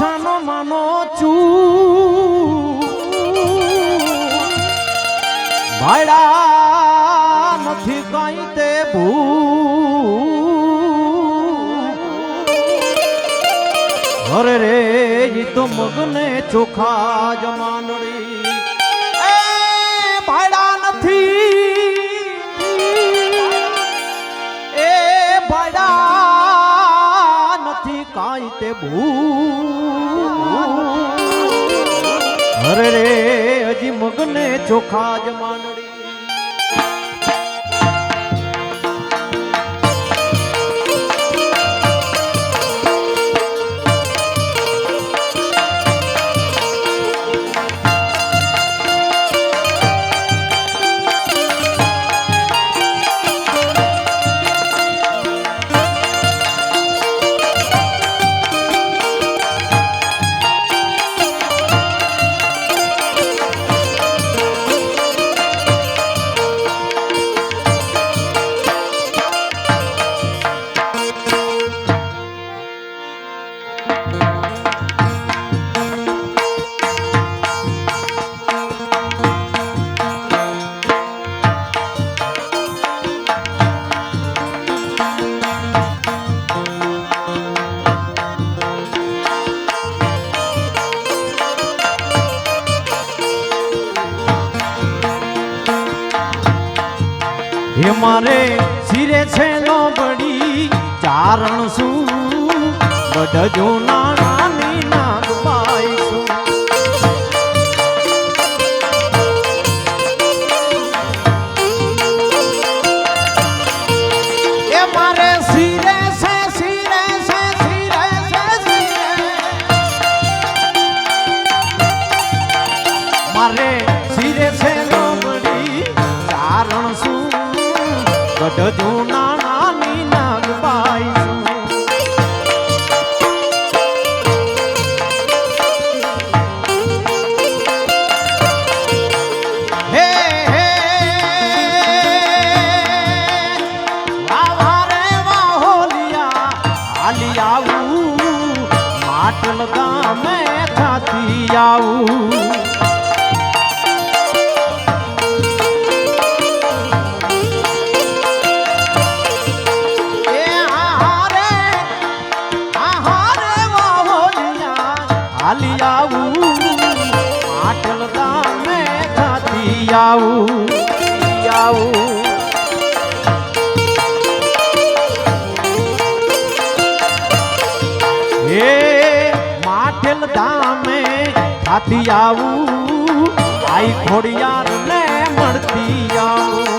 છાનો માનો છું ભાડા નથી કઈ તે અરે રે ઈ તો મગને ચોખા જમાનડી ભાડા નથી એ ભાડા નથી કાંઈ તે અરે રે હજી મગને ચોખા જમાનડી હે મારે સિરે છે નો બડી ચારણ શું બડજો નાની નાગબાઈ શું એ મારે સિરે છે સિરે છે સિરે છે સિરે મારે સિરે છે નો બડી ચારણ શું બડજો નાની નાગબાઈ હે હે વાવારે વાહોલિયા હાલી આવું માટલ ગામે થાતી આવું હાલી આવું માટલ ગામે ખાતી આવું આવું હે માટલ ગામે ખાતી આવું આઈ ખોડિયાર ને મળતી આવું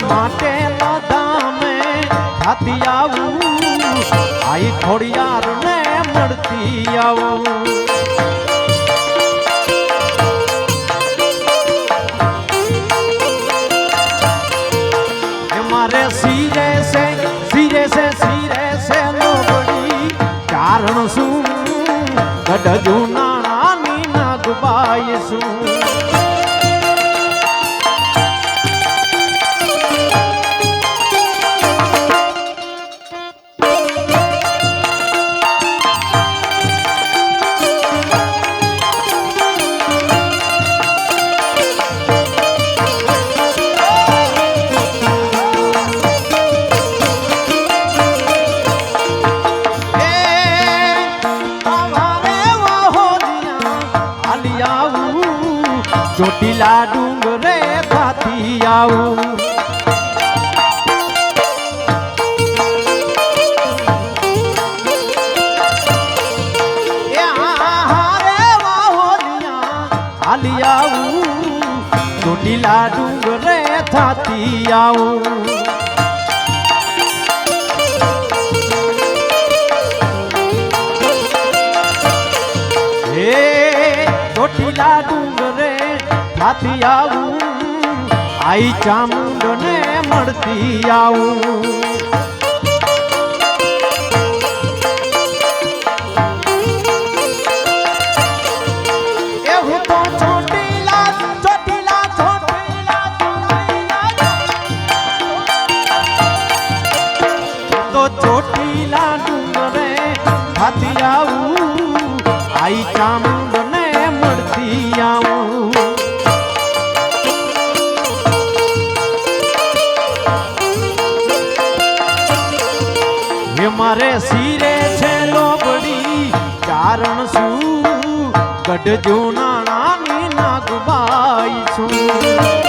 માટે લધામે ખાતી આવું આઈ ખોડિયાર ને મળતી આવું મારે સિરે છે સિરે છે સિરે છે નો બડી કારણ શું ગડજુ નાની નાગબાઈ શું ચોટીલા ડુંગરે ખાતી આવું હાલી આવું ચોટીલા ડુંગરે થાતી આવું હે ચોટીલા ડુંગરે થાતી આવું આઈ ચામુંડ ને મળતી આવું એવું તો ચોટીલા ચોટીલા ચોટીલા ચોટીલા શિરે છે લોબડી કારણ શું ગઢજો નાણાની નાગબાઈ છું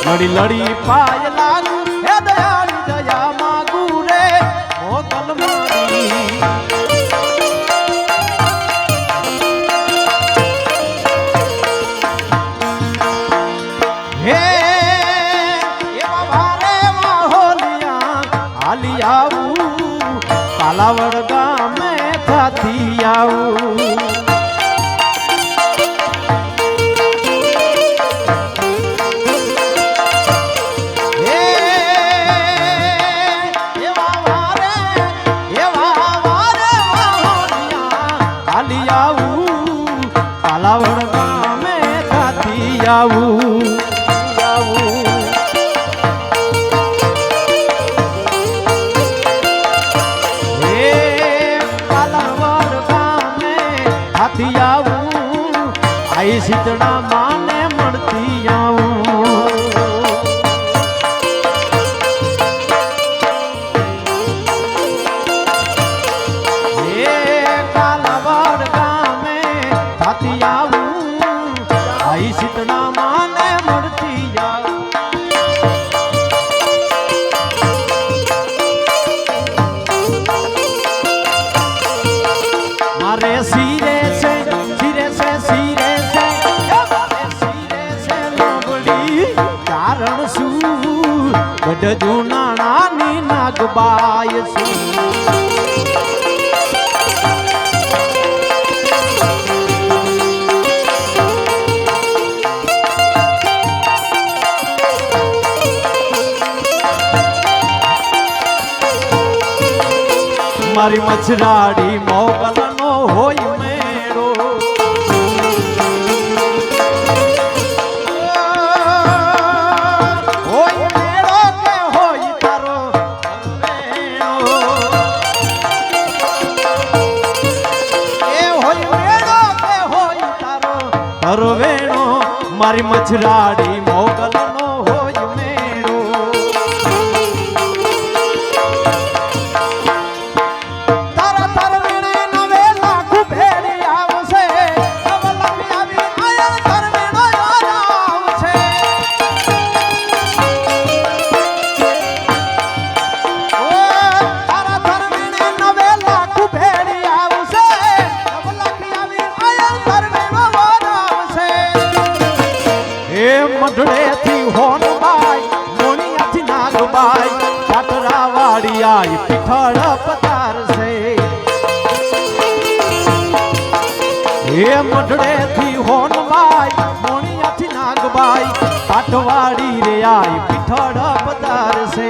લડી લડી પાય લાગુ હે દયાળી દયા માગુ રે મોગલ મારી હે એવા ભારે હોલિયા હાલી આવું કાલાવડ ગામે થાતી આવું કાલાવડ ગામે થાતી આવું હે કાલાવડ ગામે થાતી આવું આઈ શીતળા માને મળતી આવું શીતળા માને મળતી જાઉં મારે શિરે છે શિરે છે શિરે છે મારે શિરે છે લોબડી કારણ શું ગઢજો નાણાની નાગબાઈ શું મારી મછરાડી મોગલનો હોય મેળો હોય મેળો કે હોય તારો મેળો એ હોય મેળો કે હોય તારો વેણો મારી મછરાડી મોગલનો હોય મેળો મઢડેથી હોનબાઈ મોણિયાથી નાગબાઈ પાટરા વાળી આઈ પીઠળ પતાર છે એ મઢડેથી હોનબાઈ મોણિયાથી નાગબાઈ પાટવાડી રે આઈ પીઠળ પતાર છે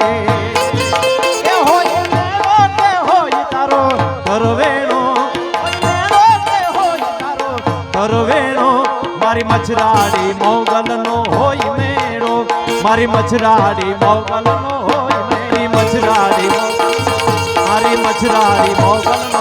એ હોય મેળો કે હોય તારો ધરવેણો મેળો કે હોય તારો ધરવેણો મારી મછરાડી મોગલનો હોય મેળો મારી મછરાડી મોગલનો હોય મેરી મછરાડી મારી મછરાડી મોગલ